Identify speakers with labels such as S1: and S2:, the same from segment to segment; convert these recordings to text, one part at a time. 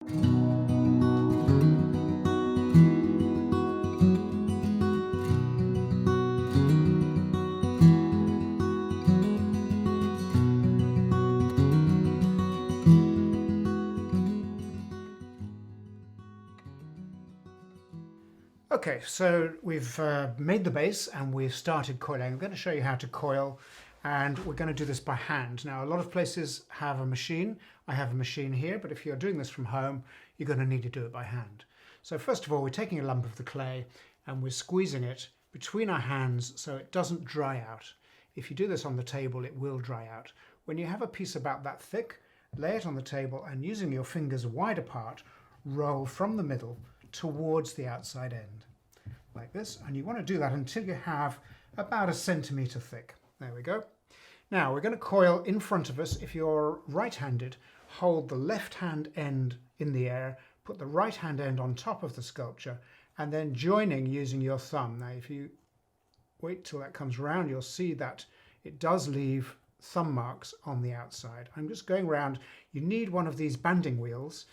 S1: Okay, so we've made the base and we've started coiling. I'm going to show you how to coil, and we're going to do this by hand. Now, a lot of places have a machine. I have a machine here, but if you're doing this from home, you're going to need to do it by hand. So first of all, we're taking a lump of the clay and we're squeezing it between our hands so it doesn't dry out. If you do this on the table, it will dry out. When you have a piece about that thick, lay it on the table and using your fingers wide apart, roll from the middle towards the outside end like this, and you want to do that until you have about 1 centimetre thick. There we go. Now we're going to coil in front of us. If you're right-handed, hold the left hand end in the air, put the right hand end on top of the sculpture, and then joining using your thumb. Now if you wait till that comes round, you'll see that it does leave thumb marks on the outside. I'm just going round. You need one of these banding wheels.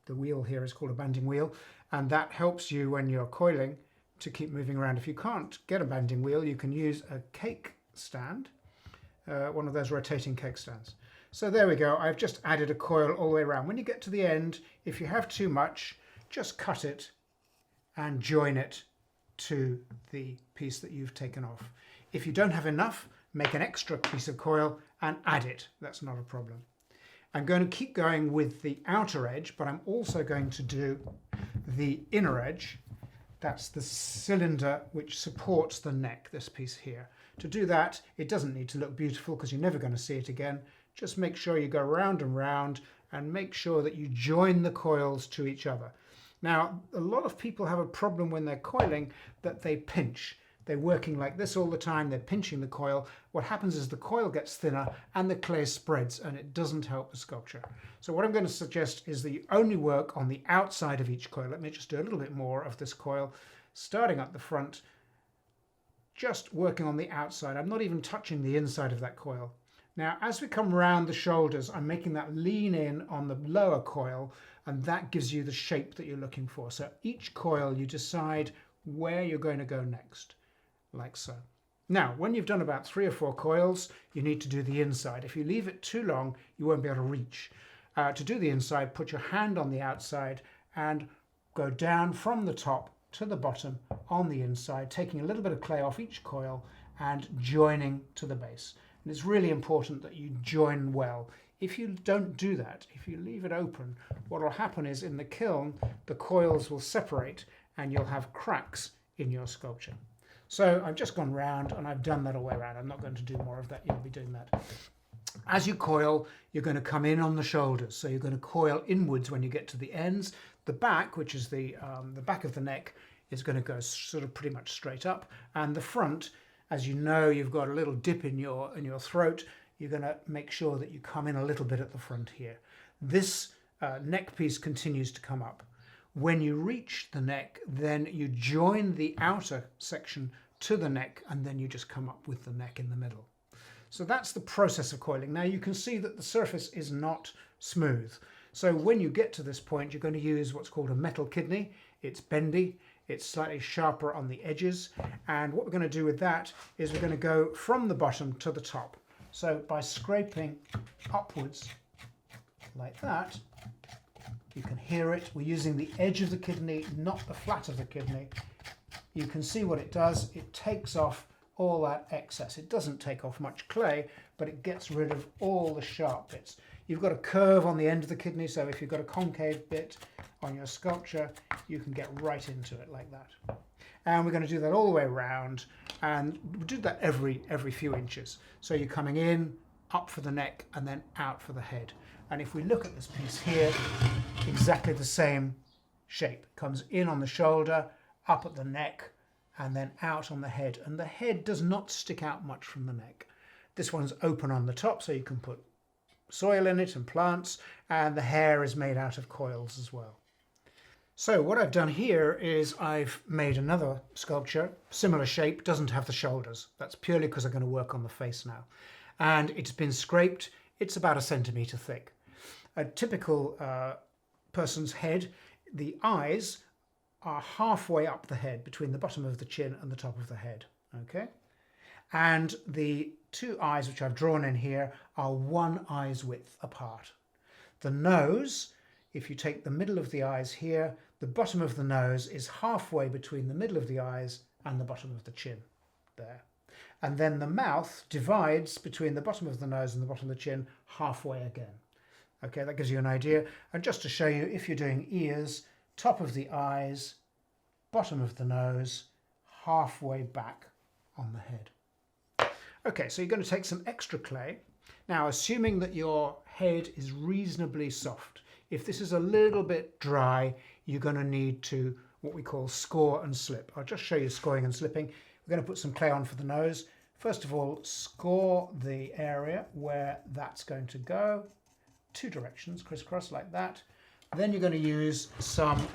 S1: The wheel here is called a banding wheel, and that helps you when you're coiling to keep moving around. If you can't get a banding wheel, you can use a cake stand, one of those rotating cake stands. So there we go. I've just added a coil all the way around. When you get to the end, if you have too much, just cut it and join it to the piece that you've taken off. If you don't have enough, make an extra piece of coil and add it. That's not a problem. I'm going to keep going with the outer edge, but I'm also going to do the inner edge. That's the cylinder which supports the neck, this piece here. To do that, it doesn't need to look beautiful because you're never going to see it again. Just make sure you go round and round and make sure that you join the coils to each other. Now, a lot of people have a problem when they're coiling that they pinch. They're working like this all the time, they're pinching the coil. What happens is the coil gets thinner and the clay spreads and it doesn't help the sculpture. So what I'm going to suggest is that you only work on the outside of each coil. Let me just do a little bit more of this coil, starting at the front, just working on the outside. I'm not even touching the inside of that coil. Now, as we come round the shoulders, I'm making that lean in on the lower coil, and that gives you the shape that you're looking for. So each coil, you decide where you're going to go next. Like so. Now, when you've done about 3 or 4 coils, you need to do the inside. If you leave it too long, you won't be able to reach. To do the inside, put your hand on the outside and go down from the top to the bottom on the inside, taking a little bit of clay off each coil and joining to the base. And it's really important that you join well. If you don't do that, if you leave it open, what will happen is in the kiln, the coils will separate and you'll have cracks in your sculpture. So I've just gone round and I've done that all the way around. I'm not going to do more of that. You'll be doing that. As you coil, you're going to come in on the shoulders. So you're going to coil inwards when you get to the ends. The back, which is the back of the neck, is going to go sort of pretty much straight up. And the front, as you know, you've got a little dip in your throat. You're going to make sure that you come in a little bit at the front here. This neck piece continues to come up. When you reach the neck, then you join the outer section to the neck and then you just come up with the neck in the middle. So that's the process of coiling. Now you can see that the surface is not smooth. So when you get to this point, you're going to use what's called a metal kidney. It's bendy, it's slightly sharper on the edges. And what we're going to do with that is we're going to go from the bottom to the top. So by scraping upwards like that, you can hear it. We're using the edge of the kidney, not the flat of the kidney. You can see what it does. It takes off all that excess. It doesn't take off much clay, but it gets rid of all the sharp bits. You've got a curve on the end of the kidney, so if you've got a concave bit on your sculpture, you can get right into it like that. And we're going to do that all the way around, and we'll do that every few inches. So you're coming in, up for the neck, and then out for the head. And if we look at this piece here, exactly the same shape. Comes in on the shoulder, up at the neck, and then out on the head. And the head does not stick out much from the neck. This one's open on the top, so you can put soil in it and plants, and the hair is made out of coils as well. So what I've done here is I've made another sculpture, similar shape, doesn't have the shoulders. That's purely because I'm going to work on the face now. And it's been scraped. It's about 1 centimetre thick. A typical person's head, the eyes are halfway up the head, between the bottom of the chin and the top of the head. Okay, and the two eyes which I've drawn in here are one eye's width apart. The nose, if you take the middle of the eyes here, the bottom of the nose is halfway between the middle of the eyes and the bottom of the chin there. And then the mouth divides between the bottom of the nose and the bottom of the chin halfway again. Okay, that gives you an idea. And just to show you, if you're doing ears, top of the eyes, bottom of the nose, halfway back on the head. Okay, so you're going to take some extra clay. Now, assuming that your head is reasonably soft, if this is a little bit dry, you're going to need to what we call score and slip. I'll just show you scoring and slipping. We're going to put some clay on for the nose. First of all, score the area where that's going to go. Two directions, crisscross like that. Then you're going to use some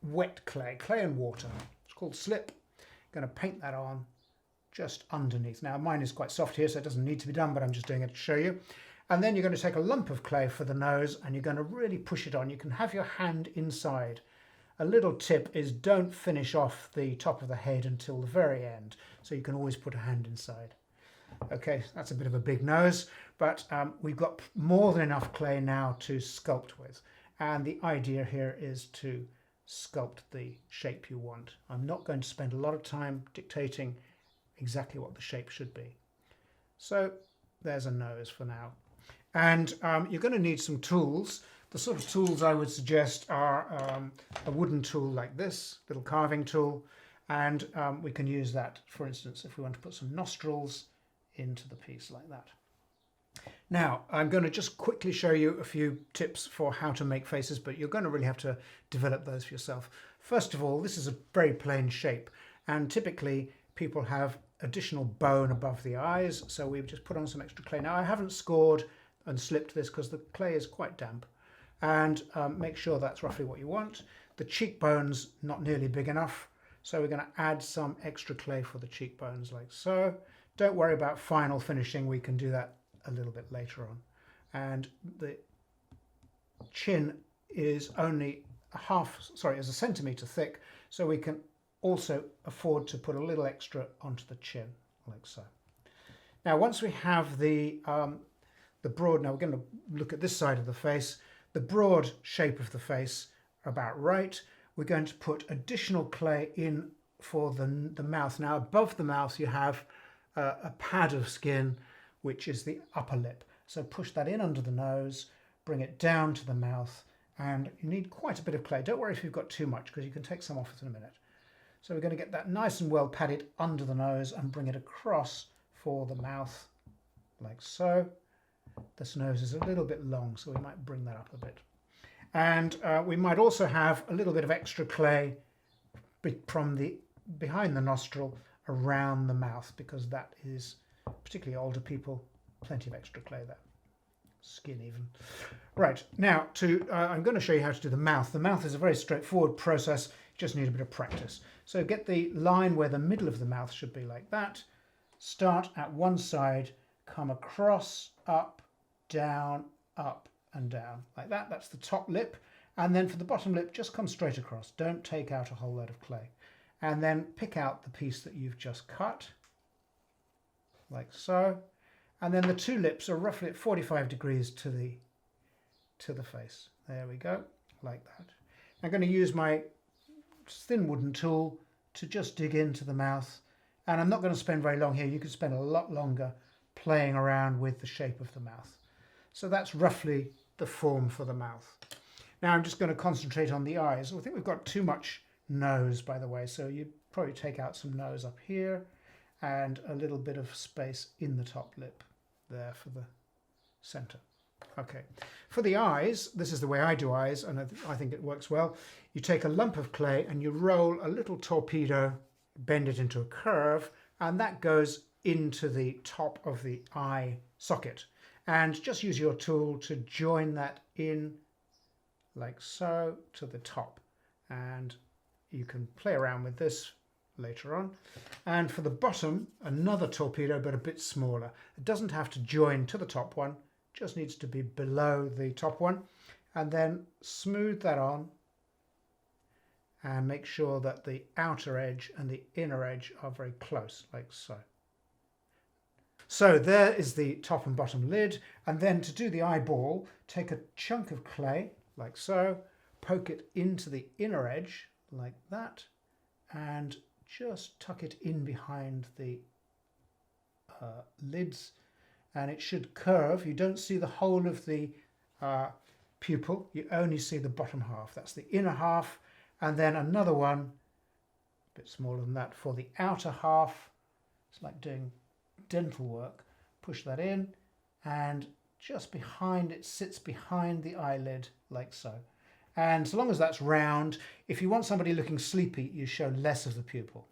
S1: wet clay, clay and water. It's called slip. Going to paint that on just underneath. Now mine is quite soft here, so it doesn't need to be done, but I'm just doing it to show you. And then you're going to take a lump of clay for the nose and you're going to really push it on. You can have your hand inside. A little tip is don't finish off the top of the head until the very end, so you can always put a hand inside. Okay, that's a bit of a big nose, but we've got more than enough clay now to sculpt with. And the idea here is to sculpt the shape you want. I'm not going to spend a lot of time dictating exactly what the shape should be. So there's a nose for now. And you're going to need some tools. The sort of tools I would suggest are a wooden tool like this, little carving tool, and we can use that, for instance, if we want to put some nostrils into the piece like that. Now, I'm going to just quickly show you a few tips for how to make faces, but you're going to really have to develop those for yourself. First of all, this is a very plain shape, and typically people have additional bone above the eyes, so we've just put on some extra clay. Now, I haven't scored and slipped this because the clay is quite damp, and make sure that's roughly what you want. The cheekbone's not nearly big enough, so we're going to add some extra clay for the cheekbones like so. Don't worry about final finishing, we can do that a little bit later on. And the chin is only is a centimetre thick, so we can also afford to put a little extra onto the chin like so. Now once we have the broad, now we're going to look at this side of the face, the broad shape of the face about right. We're going to put additional clay in for the mouth. Now above the mouth you have a pad of skin, which is the upper lip. So push that in under the nose, bring it down to the mouth, and you need quite a bit of clay. Don't worry if you've got too much, because you can take some off in a minute. So we're going to get that nice and well padded under the nose and bring it across for the mouth like so. This nose is a little bit long, so we might bring that up a bit. And we might also have a little bit of extra clay from behind the nostril around the mouth, because that is, particularly older people, plenty of extra clay there. Skin even. Right, now I'm going to show you how to do the mouth. The mouth is a very straightforward process, you just need a bit of practice. So get the line where the middle of the mouth should be like that. Start at one side, come across, up, down, up and down like that. That's the top lip. And then for the bottom lip, just come straight across. Don't take out a whole load of clay. And then pick out the piece that you've just cut like so. And then the two lips are roughly at 45 degrees to the face. There we go, like that. I'm going to use my thin wooden tool to just dig into the mouth. And I'm not going to spend very long here. You could spend a lot longer playing around with the shape of the mouth. So that's roughly the form for the mouth. Now I'm just going to concentrate on the eyes. I think we've got too much nose, by the way, so you probably take out some nose up here and a little bit of space in the top lip there for the center. Okay, for the eyes, this is the way I do eyes, and I think it works well. You take a lump of clay and you roll a little torpedo, bend it into a curve, and that goes into the top of the eye socket. And just use your tool to join that in like so to the top. And you can play around with this later on. And for the bottom, another torpedo, but a bit smaller. It doesn't have to join to the top one, just needs to be below the top one. and then smooth that on and make sure that the outer edge and the inner edge are very close, like so. So there is the top and bottom lid, and then to do the eyeball, take a chunk of clay, like so, poke it into the inner edge, like that, and just tuck it in behind the lids, and it should curve. You don't see the whole of the pupil, you only see the bottom half. That's the inner half, and then another one, a bit smaller than that, for the outer half. It's like doing dental work. Push that in, and just behind it, sits behind the eyelid, like so. And so long as that's round, if you want somebody looking sleepy, you show less of the pupil.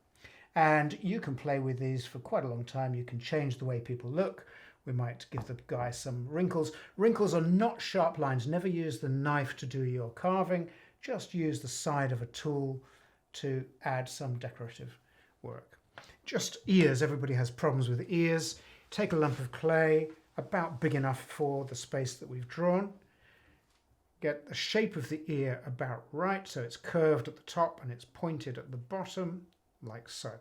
S1: And you can play with these for quite a long time. You can change the way people look. We might give the guy some wrinkles. Wrinkles are not sharp lines. Never use the knife to do your carving. Just use the side of a tool to add some decorative work. Just ears. Everybody has problems with ears. Take a lump of clay, about big enough for the space that we've drawn. Get the shape of the ear about right, so it's curved at the top and it's pointed at the bottom, like so.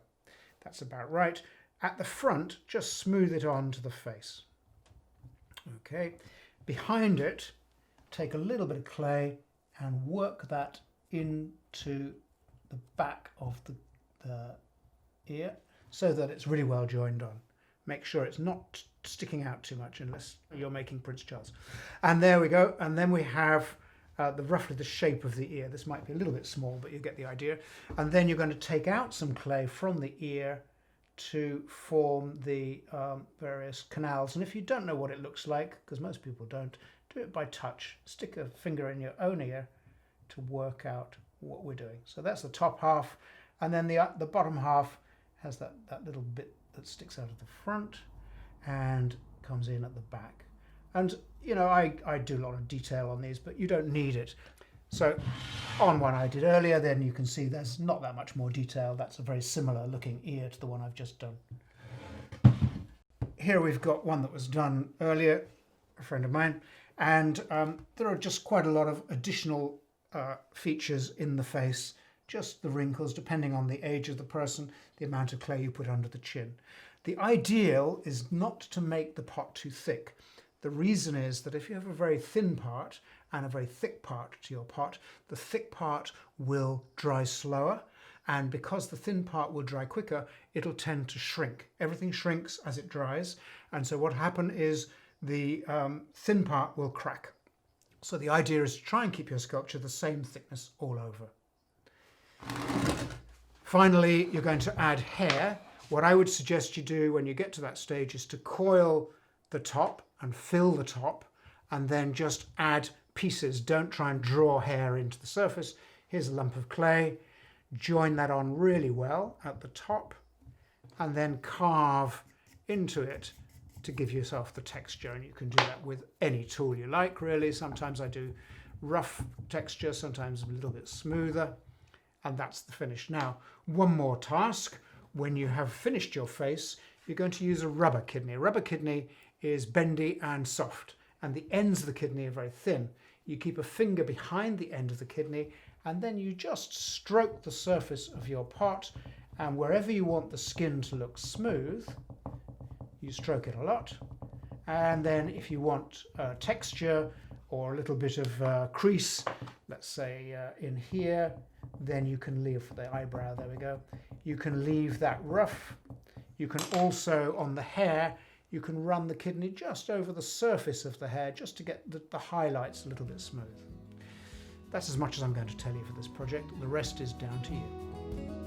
S1: That's about right. At the front, just smooth it onto the face. Okay. Behind it, take a little bit of clay and work that into the back of the ear so that it's really well joined on. Make sure it's not sticking out too much unless you're making Prince Charles. And there we go. And then we have roughly the shape of the ear. This might be a little bit small, but you get the idea. And then you're going to take out some clay from the ear to form the various canals. And if you don't know what it looks like, because most people don't, do it by touch. Stick a finger in your own ear to work out what we're doing. So that's the top half. And then the bottom half has that little bit that sticks out of the front and comes in at the back. And you know, I do a lot of detail on these, but you don't need it. So on one I did earlier, then you can see there's not that much more detail. That's a very similar looking ear to the one I've just done. Here we've got one that was done earlier, a friend of mine, and there are just quite a lot of additional features in the face. Just the wrinkles, depending on the age of the person, the amount of clay you put under the chin. The ideal is not to make the pot too thick. The reason is that if you have a very thin part and a very thick part to your pot, the thick part will dry slower, and because the thin part will dry quicker, it'll tend to shrink. Everything shrinks as it dries, and so what happens is the thin part will crack. So the idea is to try and keep your sculpture the same thickness all over. Finally, you're going to add hair. What I would suggest you do when you get to that stage is to coil the top and fill the top, and then just add pieces. Don't try and draw hair into the surface. Here's a lump of clay. Join that on really well at the top, and then carve into it to give yourself the texture. And you can do that with any tool you like, really. Sometimes I do rough texture, sometimes a little bit smoother. And that's the finish. Now, one more task. When you have finished your face, you're going to use a rubber kidney. A rubber kidney is bendy and soft, and the ends of the kidney are very thin. You keep a finger behind the end of the kidney, and then you just stroke the surface of your pot, and wherever you want the skin to look smooth, you stroke it a lot. And then if you want texture or a little bit of crease, let's say in here, then you can leave the eyebrow, there we go. You can leave that rough. You can also, on the hair, you can run the kidney just over the surface of the hair just to get the highlights a little bit smooth. That's as much as I'm going to tell you for this project. The rest is down to you.